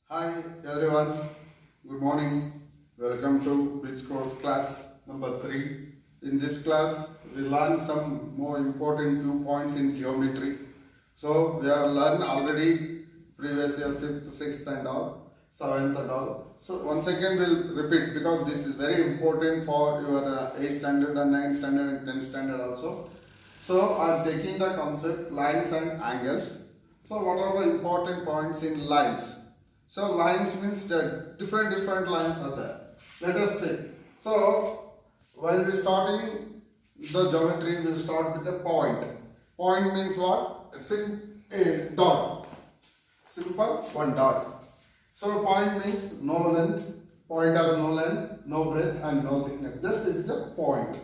Hi everyone, good morning. Welcome to Bridge Course class number 3. In this class, we learn some more important few points in geometry. So we have learned already previous year 5th, 6th and all, 7th and all. So once again we'll repeat because this is very important for your 8th standard and 9th standard and 10th standard also. So I am taking the concept lines and angles. So what are the important points in lines? So lines means that different lines are there. Let us take. So while we starting the geometry, we will start with a point. Point means what? A dot. Simple one dot. So point means no length. Point has no length, no breadth, and no thickness. This is the point.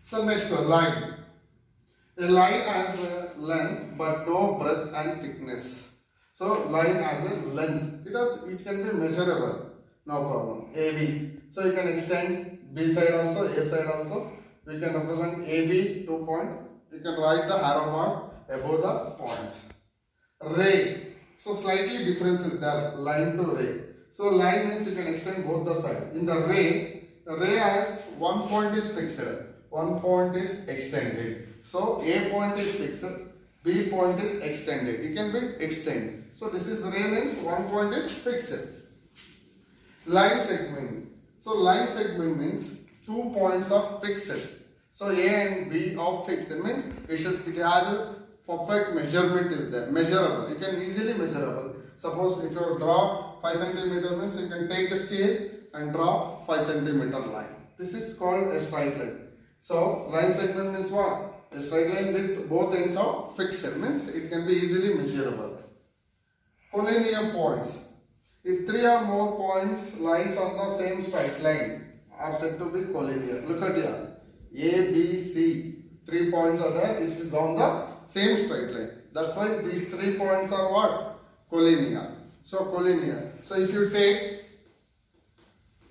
So next one, line. A line has a length but no breadth and thickness. So line has a length. It can be measurable. No problem. AB. So you can extend B side also, A side also. We can represent AB 2 point. You can write the arrow mark above the points. Ray. So slightly difference is there. Line to ray. So line means you can extend both the side. In the ray has one point is fixed. One point is extended. So A point is fixed. B point is extended. It can be extended. So this is ray means one point is fixed. Line segment. So line segment means 2 points are fixed. So A and B are fixed. Means it has a perfect measurement is there. Measurable. You can easily measurable. Suppose if you draw 5 centimeter means you can take a scale and draw 5 centimeter line. This is called a straight line. So line segment means what? A straight line with both ends are fixed means it can be easily measurable. Collinear points. If 3 or more points lies on the same straight line are said to be collinear. Look at here. A, B, C. 3 points are there. It is on the same straight line. That's why these 3 points are what? Collinear. So collinear. So if you take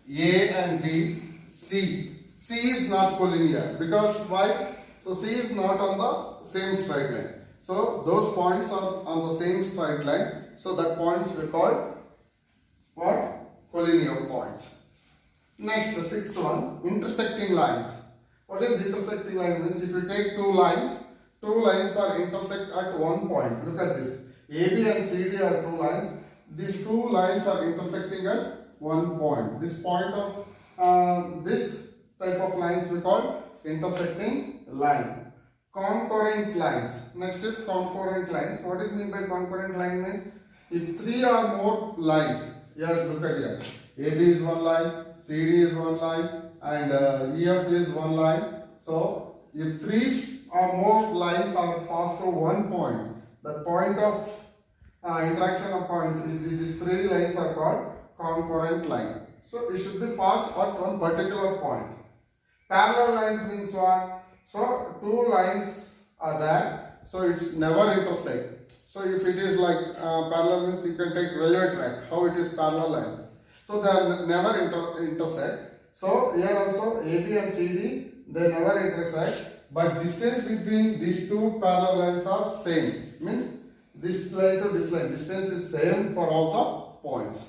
A and B, C. C is not collinear because why? So C is not on the same straight line. So those points are on the same straight line. So that points we call what? Collinear points. Next, the 6th one, intersecting lines. What is intersecting line means? If you take two lines are intersect at one point. Look at this. AB and CD are 2 lines. These 2 lines are intersecting at one point. This point of this type of lines we call intersecting line. Concurrent lines. Next is concurrent lines. What is meant by concurrent line means? If 3 or more lines, here look at here. AB is one line, CD is one line, and EF is one line. So if 3 or more lines are passed through one point, the point of interaction of point, these 3 lines are called concurrent line. So it should be passed at one particular point. Parallel lines means what? So 2 lines are there, so it's never intersect. So if it is like parallel means you can take railway track, how it is parallel lines. So they are never intersect. So here also AB and CD, they never intersect, but distance between these 2 parallel lines are same. Means this line to this line, distance is same for all the points.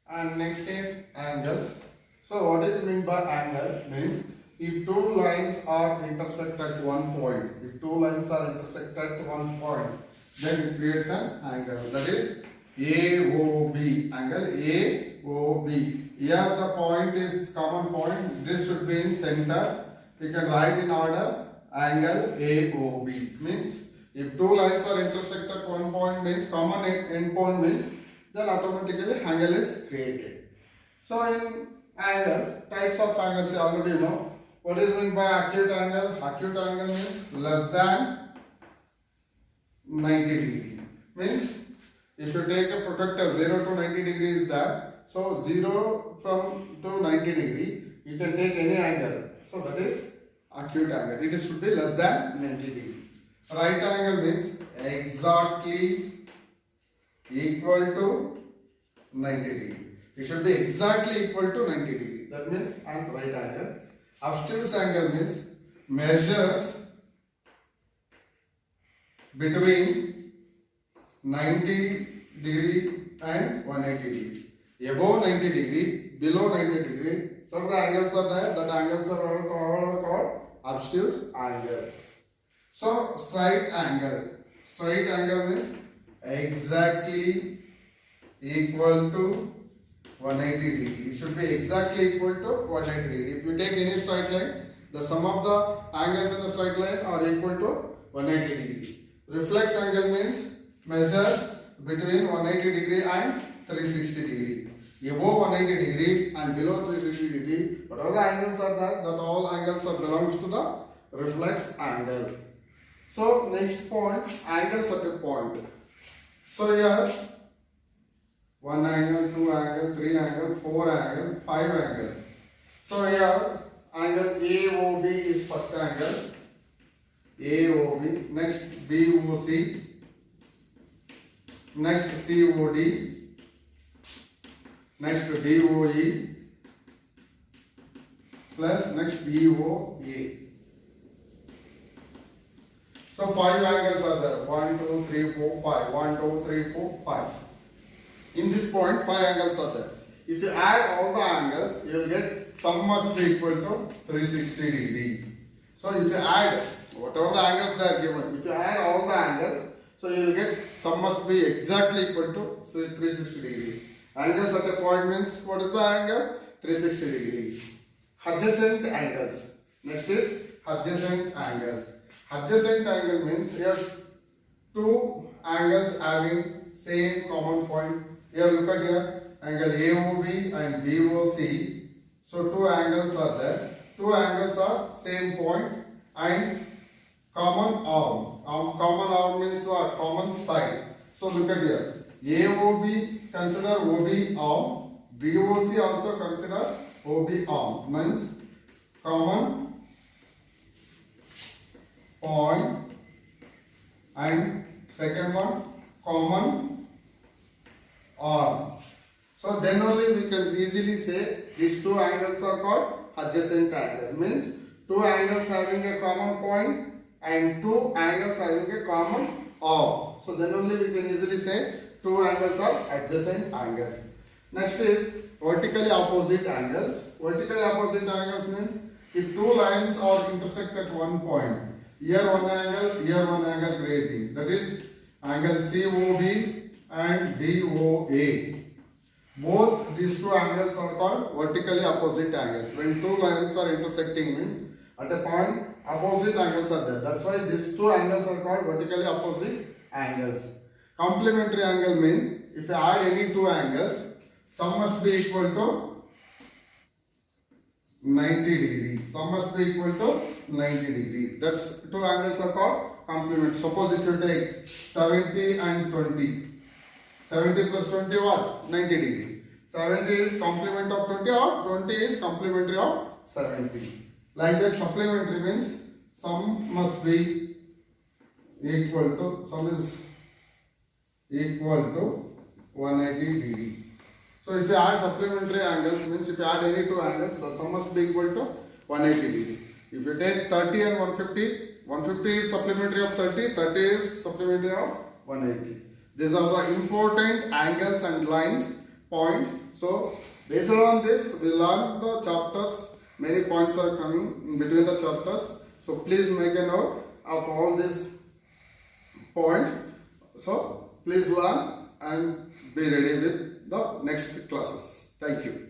And next is angles. So what is meant by angle? Means if 2 lines are intersect at one point, then it creates an angle. That is AOB. Angle AOB. Here the point is common point. This should be in center. You can write in order angle AOB. Means if 2 lines are intersect at one point means common end point means then automatically angle is created. So in angles, types of angles you already know. What is meant by acute angle? Acute angle means less than 90 degree. Means if you take a protractor 0 to 90 degree is there. So 0 to 90 degree, you can take any angle. So that is acute angle. It should be less than 90 degree. Right angle means exactly equal to 90 degree. It should be exactly equal to 90 degree. That means at right angle. Obtuse angle means measures between 90 degree and 180 degree. Above 90 degree, below 90 degree. So the angles are there. That angles are all called obtuse angle. So straight angle. Straight angle means exactly equal to 180 degree. It should be exactly equal to 180 degree. If you take any straight line, the sum of the angles in the straight line are equal to 180 degree. Reflex angle means measures between 180 degree and 360 degree. Above 180 degree and below 360 degree, whatever the angles are there, that all angles are belongs to the reflex angle. So next point, angles at a point. So here 1 angle, 2 angle, 3 angle, 4 angle, 5 angle. So here angle AOB is first angle. AOB, next BOC, next COD, next DOE, plus next BOA. So 5 angles are there. 1, 2, 3, 4, 5. 1, 2, 3, 4, 5. In this point, 5 angles are there. If you add all the angles, you will get sum must be equal to 360 degree. So if you add whatever the angles they are given, if you add all the angles, so you will get sum must be exactly equal to 360 degree. Angles at a point means what is the angle? 360 degree. Adjacent angles. Next is adjacent angles. Adjacent angle means here two angles having same common point. Here look at here, angle AOB and BOC. So two angles are there. Two angles are same point and common arm. Common arm means what? Common side. So look at here. AOB consider OB arm. BOC also consider OB arm. Means common point and second one common arm. So then only we can easily say these two angles are called adjacent angles. Means two angles having a common point and two angles having a common arm. So then only we can easily say two angles are adjacent angles. Next is vertically opposite angles. Vertically opposite angles means if two lines are intersect at one point, here one angle creating. That is angle COB and DOA. Both these two angles are called vertically opposite angles. When two lines are intersecting means at a point opposite angles are there. That's why these two angles are called vertically opposite angles. Complementary angle means if you add any two angles, sum must be equal to 90 degree. Sum must be equal to 90 degree. That's two angles are called complement. Suppose if you take 70 and 20. 70 plus 20 what? 90 degree. 70 is complement of 20 or 20 is complementary of 70. Like that supplementary means sum must be equal to, sum is equal to 180 degree. So if you add supplementary angles means if you add any two angles, the sum must be equal to 180 degree. If you take 30 and 150, 150 is supplementary of 30, 30 is supplementary of 180. These are the important angles and lines, points. So based on this, we learn the chapters. Many points are coming in between the chapters. So please make a note of all these points. So please learn and be ready with the next classes. Thank you.